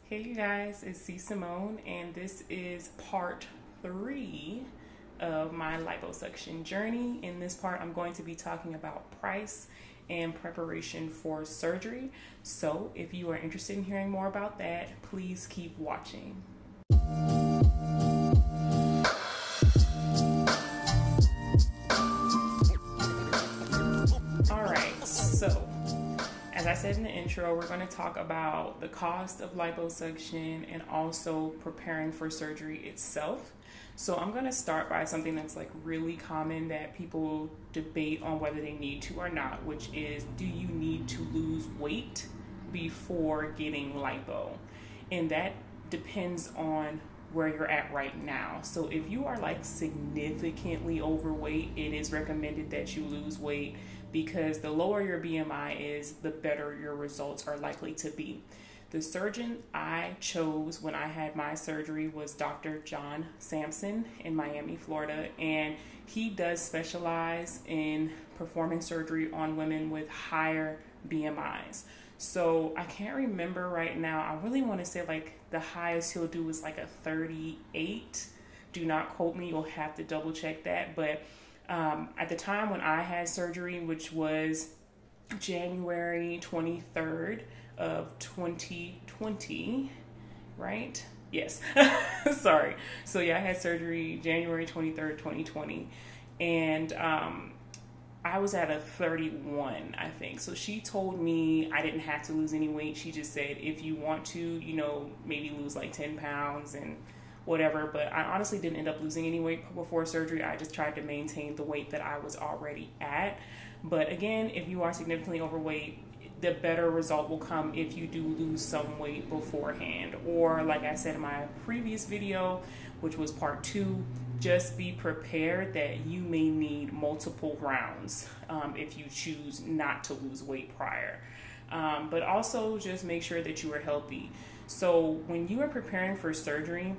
Hey you guys, it's C. Simone, and this is part 3 of my liposuction journey. In this part, I'm going to be talking about price and preparation for surgery. So if you are interested in hearing more about that, please keep watching. Alright, so as I said in the intro, we're going to talk about the cost of liposuction and also preparing for surgery itself. So I'm going to start by something that's like really common that people debate on whether they need to or not, which is, do you need to lose weight before getting lipo? And that depends on where you're at right now. So if you are like significantly overweight, it is recommended that you lose weight, because the lower your BMI is, the better your results are likely to be. The surgeon I chose when I had my surgery was Dr. Sampson in Miami, Florida, and he does specialize in performing surgery on women with higher BMIs. So I can't remember right now. I really want to say like the highest he'll do is like a 38. Do not quote me. You'll have to double check that. But at the time when I had surgery, which was January 23rd of 2020, right? Yes. Sorry. So yeah, I had surgery January 23rd, 2020. And I was at a 31, I think. So she told me I didn't have to lose any weight. She just said, if you want to, you know, maybe lose like 10 pounds and whatever. But I honestly didn't end up losing any weight before surgery. I just tried to maintain the weight that I was already at. But again, if you are significantly overweight, the better result will come if you do lose some weight beforehand. Or like I said in my previous video, which was part 2, just be prepared that you may need multiple rounds if you choose not to lose weight prior. But also just make sure that you are healthy. So when you are preparing for surgery,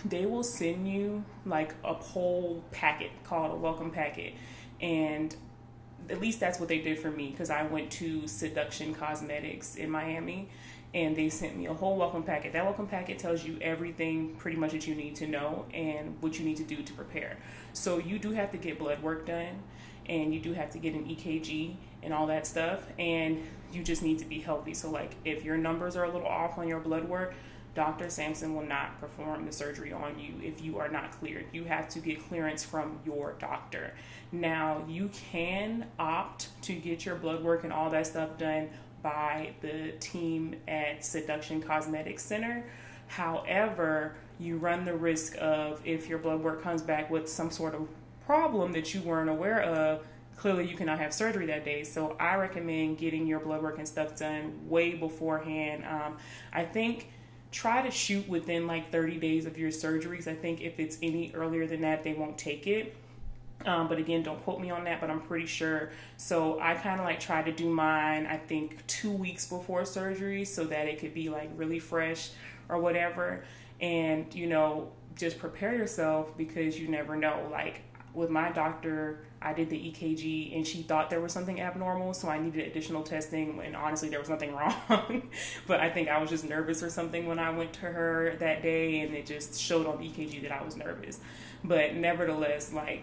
they will send you like a whole packet called a welcome packet. And at least that's what they did for me, because I went to Seduction Cosmetics in Miami, and they sent me a whole welcome packet. That welcome packet tells you everything pretty much that you need to know and what you need to do to prepare. So you do have to get blood work done, and you do have to get an EKG and all that stuff, and you just need to be healthy. So like if your numbers are a little off on your blood work, Dr. Sampson will not perform the surgery on you if you are not cleared. You have to get clearance from your doctor. Now, you can opt to get your blood work and all that stuff done by the team at Seduction Cosmetic Center. However, you run the risk of, if your blood work comes back with some sort of problem that you weren't aware of, clearly you cannot have surgery that day. So I recommend getting your blood work and stuff done way beforehand. I think try to shoot within like 30 days of your surgeries. I think if it's any earlier than that, they won't take it. But again, don't quote me on that, but I'm pretty sure. So I kind of like try to do mine, I think 2 weeks before surgery, so that it could be like really fresh or whatever. And, you know, just prepare yourself, because you never know. Like with my doctor, I did the EKG and she thought there was something abnormal, so I needed additional testing, and honestly there was nothing wrong. But I think I was just nervous or something when I went to her that day, and it just showed on the EKG that I was nervous. But nevertheless, like,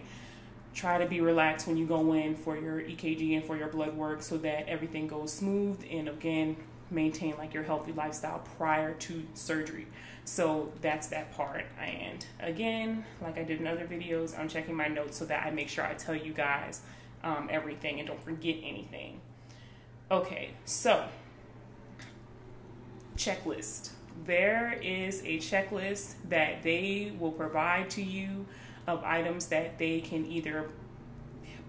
try to be relaxed when you go in for your EKG and for your blood work, so that everything goes smooth, and again, maintain like your healthy lifestyle prior to surgery. So that's that part. And again, like I did in other videos, I'm checking my notes so that I make sure I tell you guys everything and don't forget anything. Okay, so checklist. There is a checklist that they will provide to you of items that they can either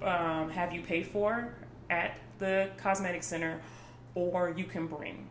have you pay for at the cosmetic center, or you can bring.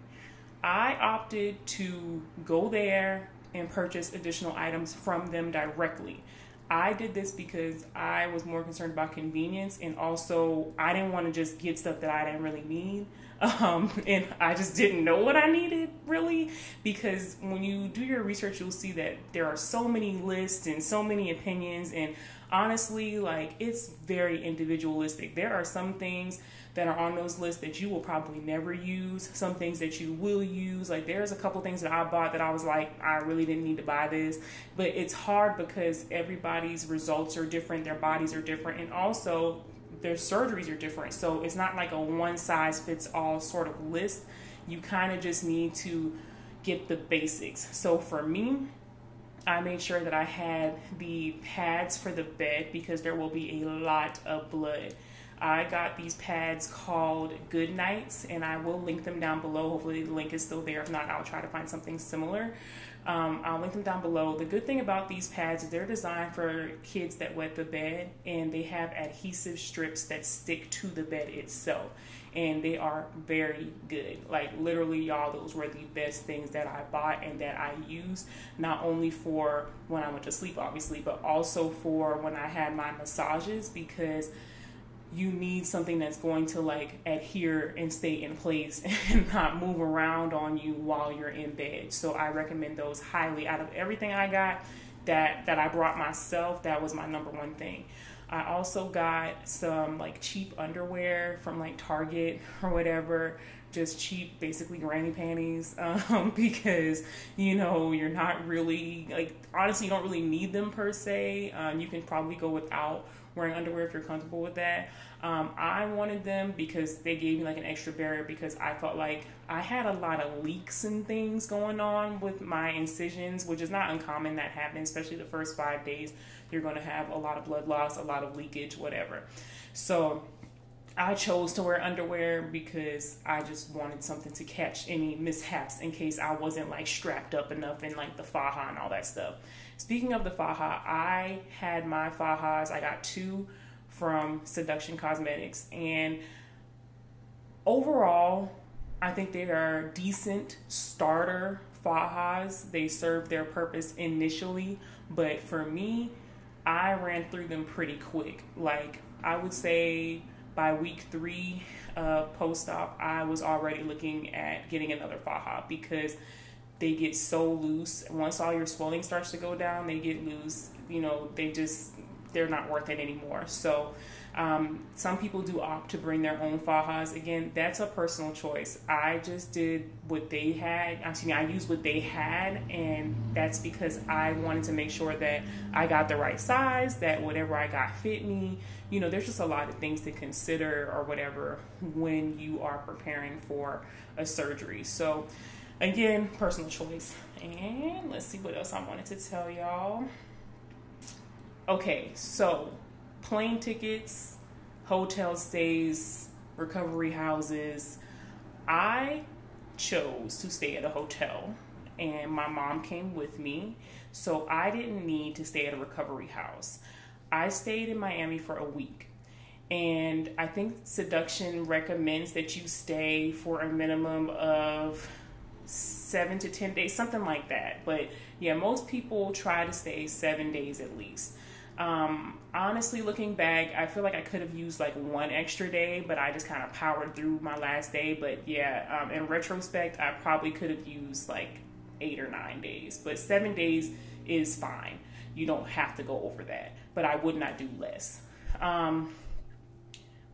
I opted to go there and purchase additional items from them directly. I did this because I was more concerned about convenience, and also I didn't want to just get stuff that I didn't really need. And I just didn't know what I needed really, because when you do your research, you'll see that there are so many lists and so many opinions, and honestly, like, it's very individualistic. There are some things that are on those lists that you will probably never use, some things that you will use. Like there's a couple things that I bought that I was like, I really didn't need to buy this. But it's hard because everybody's results are different, their bodies are different, and also their surgeries are different. So it's not like a one size fits all sort of list. You kind of just need to get the basics. So for me, I made sure that I had the pads for the bed because there will be a lot of blood. I got these pads called Good Nights, and I will link them down below. Hopefully the link is still there. If not, I'll try to find something similar. I'll link them down below. The good thing about these pads is they're designed for kids that wet the bed, and they have adhesive strips that stick to the bed itself. And they are very good. Like literally, y'all, those were the best things that I bought and that I used, not only for when I went to sleep, obviously, but also for when I had my massages, because you need something that's going to like adhere and stay in place and not move around on you while you're in bed. So I recommend those highly. Out of everything I got that I brought myself, that was my number one thing. I also got some like cheap underwear from like Target or whatever, just cheap, basically granny panties, because, you know, you're not really, like, honestly, you don't really need them per se. You can probably go without wearing underwear if you're comfortable with that. I wanted them because they gave me like an extra barrier, because I felt like I had a lot of leaks and things going on with my incisions, which is not uncommon. That happens, especially the first 5 days. You're going to have a lot of blood loss, a lot of leakage, whatever. So I chose to wear underwear because I just wanted something to catch any mishaps in case I wasn't like strapped up enough in like the faja and all that stuff. Speaking of the faja, I had my fajas. I got 2 from Seduction Cosmetics, and overall, I think they are decent starter fajas. They serve their purpose initially, but for me, I ran through them pretty quick. Like I would say by week 3 post-op, I was already looking at getting another faja because they get so loose. Once all your swelling starts to go down, they get loose. You know, they're not worth it anymore. So some people do opt to bring their own fajas. Again, that's a personal choice. I just did what they had. I used what they had, and that's because I wanted to make sure that I got the right size, that whatever I got fit me. You know, there's just a lot of things to consider or whatever when you are preparing for a surgery. So again, personal choice. And let's see what else I wanted to tell y'all. Okay, so plane tickets, hotel stays, recovery houses. I chose to stay at a hotel, and my mom came with me, so I didn't need to stay at a recovery house. I stayed in Miami for a week, and I think Seduction recommends that you stay for a minimum of 7 to 10 days, something like that. But yeah, most people try to stay 7 days at least. Honestly, looking back, I feel like I could have used like 1 extra day, but I just kind of powered through my last day. But yeah, in retrospect, I probably could have used like 8 or 9 days, but 7 days is fine. You don't have to go over that, but I would not do less.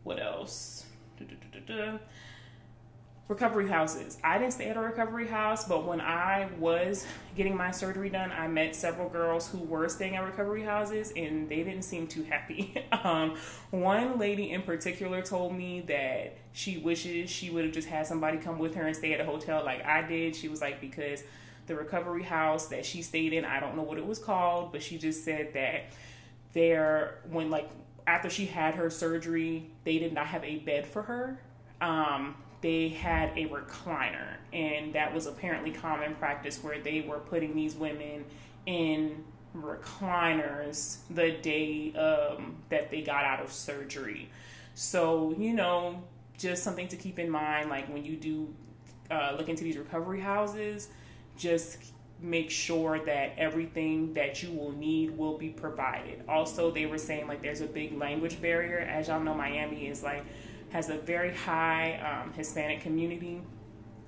What else? Recovery houses. I didn't stay at a recovery house, but when I was getting my surgery done, I met several girls who were staying at recovery houses, and they didn't seem too happy. One lady in particular told me that she wishes she would have just had somebody come with her and stay at a hotel like I did. She was like, because the recovery house that she stayed in, I don't know what it was called, but she just said that after she had her surgery, they did not have a bed for her. They had a recliner, and that was apparently common practice where they were putting these women in recliners the day that they got out of surgery. So, you know, just something to keep in mind, like when you do look into these recovery houses, just make sure that everything that you will need will be provided. Also, they were saying like there's a big language barrier. As y'all know, Miami is has a very high Hispanic community.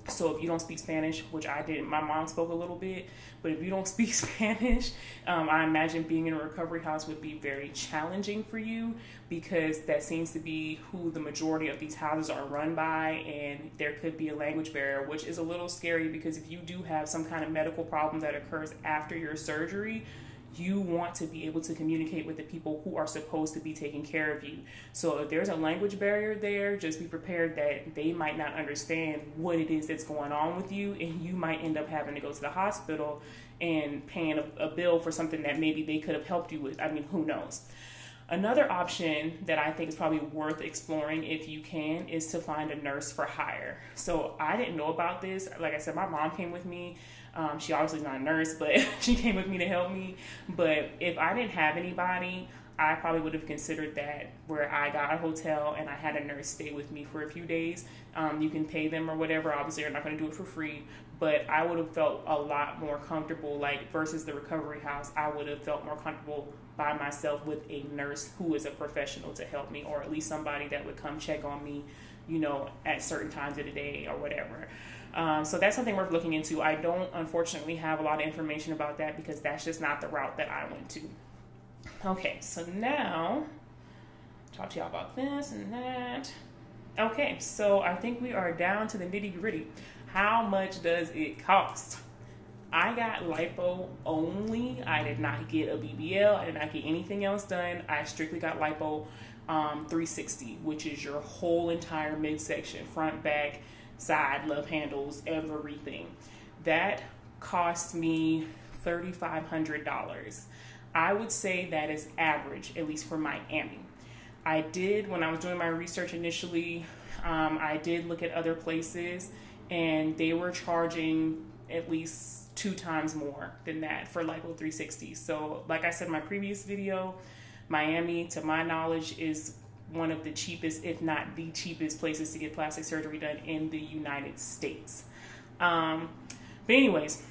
So if you don't speak Spanish, which I didn't, my mom spoke a little bit, but if you don't speak Spanish, I imagine being in a recovery house would be very challenging for you, because that seems to be who the majority of these houses are run by, and there could be a language barrier, which is a little scary, because if you do have some kind of medical problem that occurs after your surgery, you want to be able to communicate with the people who are supposed to be taking care of you. So if there's a language barrier there, just be prepared that they might not understand what it is that's going on with you, and you might end up having to go to the hospital and paying a bill for something that maybe they could have helped you with. I mean, who knows? Another option that I think is probably worth exploring if you can is to find a nurse for hire. So I didn't know about this. Like I said, my mom came with me. She obviously is not a nurse, but she came with me to help me. But if I didn't have anybody, I probably would have considered that, where I got a hotel and I had a nurse stay with me for a few days. You can pay them or whatever. Obviously, you're not going to do it for free, but I would have felt a lot more comfortable, like versus the recovery house. I would have felt more comfortable by myself with a nurse who is a professional to help me, or at least somebody that would come check on me, you know, at certain times of the day or whatever. So that's something worth looking into. I don't, unfortunately, have a lot of information about that, because that's just not the route that I went to. Okay, so now, talk to y'all about this and that. Okay, so I think we are down to the nitty gritty. How much does it cost? I got lipo only. I did not get a BBL. I did not get anything else done. I strictly got lipo 360, which is your whole entire midsection, front, back, side, love handles, everything. That cost me $3,500. I would say that is average, at least for Miami. I did, when I was doing my research initially, I did look at other places, and they were charging at least 2 times more than that for lipo 360. So like I said in my previous video, Miami, to my knowledge, is one of the cheapest, if not the cheapest, places to get plastic surgery done in the United States. But anyways,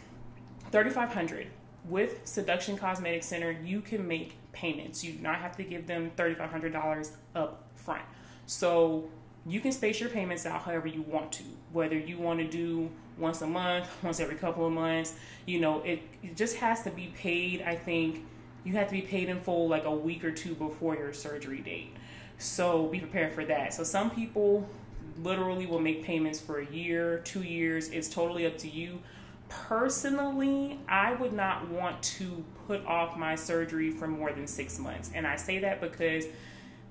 $3,500. With Seduction Cosmetic Center, you can make payments. You do not have to give them $3,500 up front. So you can space your payments out however you want to, whether you want to do once a month, once every couple of months. You know, it just has to be paid. I think you have to be paid in full like a week or 2 before your surgery date. So be prepared for that. So some people literally will make payments for a year, 2 years. It's totally up to you. Personally, I would not want to put off my surgery for more than 6 months. And I say that because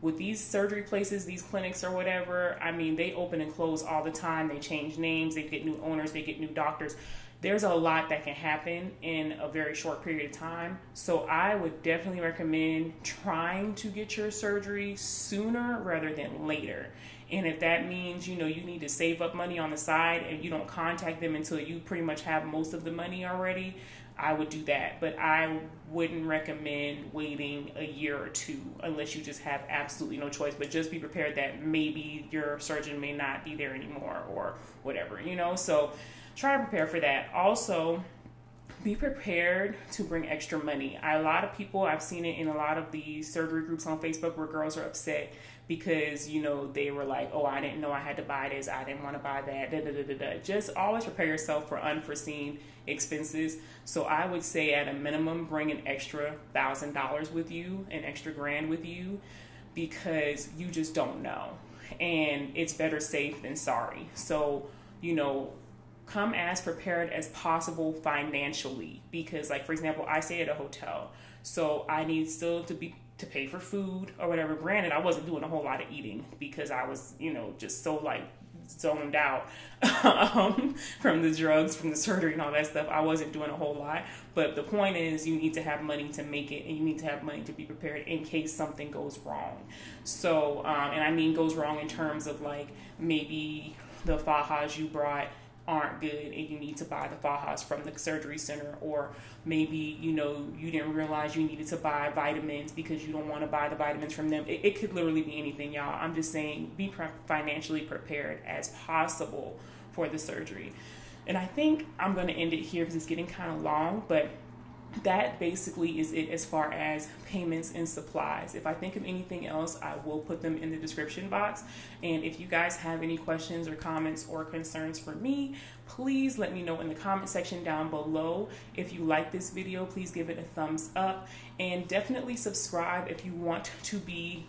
with these surgery places, these clinics or whatever, I mean, they open and close all the time. They change names, they get new owners, they get new doctors. There's a lot that can happen in a very short period of time. So I would definitely recommend trying to get your surgery sooner rather than later. And if that means, you know, you need to save up money on the side and you don't contact them until you pretty much have most of the money already, I would do that. But I wouldn't recommend waiting a year or 2 unless you just have absolutely no choice. But just be prepared that maybe your surgeon may not be there anymore or whatever, you know. So try to prepare for that. Also, be prepared to bring extra money. A lot of people, I've seen it in a lot of the surgery groups on Facebook where girls are upset because, you know, they were like, oh, I didn't know I had to buy this. I didn't want to buy that. Da, da, da, da, da. Just always prepare yourself for unforeseen expenses. So I would say at a minimum, bring an extra $1,000 with you, an extra grand with you, because you just don't know. And it's better safe than sorry. So, you know, come as prepared as possible financially, because like, for example, I stay at a hotel, so I need still to pay for food or whatever. Granted, I wasn't doing a whole lot of eating because I was, you know, just so like zoned out from the drugs, from the surgery and all that stuff. I wasn't doing a whole lot, but the point is you need to have money to make it, and you need to have money to be prepared in case something goes wrong. So, and I mean goes wrong in terms of like maybe the fajas you brought aren't good and you need to buy the fajas from the surgery center, or maybe, you know, you didn't realize you needed to buy vitamins because you don't want to buy the vitamins from them. It could literally be anything, y'all. I'm just saying be financially prepared as possible for the surgery. And I think I'm going to end it here because it's getting kind of long, but that basically is it as far as payments and supplies. If I think of anything else, I will put them in the description box. And if you guys have any questions or comments or concerns for me, please let me know in the comment section down below. If you like this video, please give it a thumbs up, and definitely subscribe if you want to be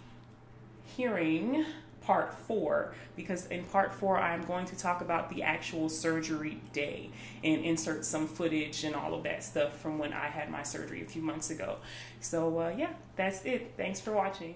hearing part 4, because in part 4 I'm going to talk about the actual surgery day and insert some footage and all of that stuff from when I had my surgery a few months ago. So yeah, that's it. Thanks for watching.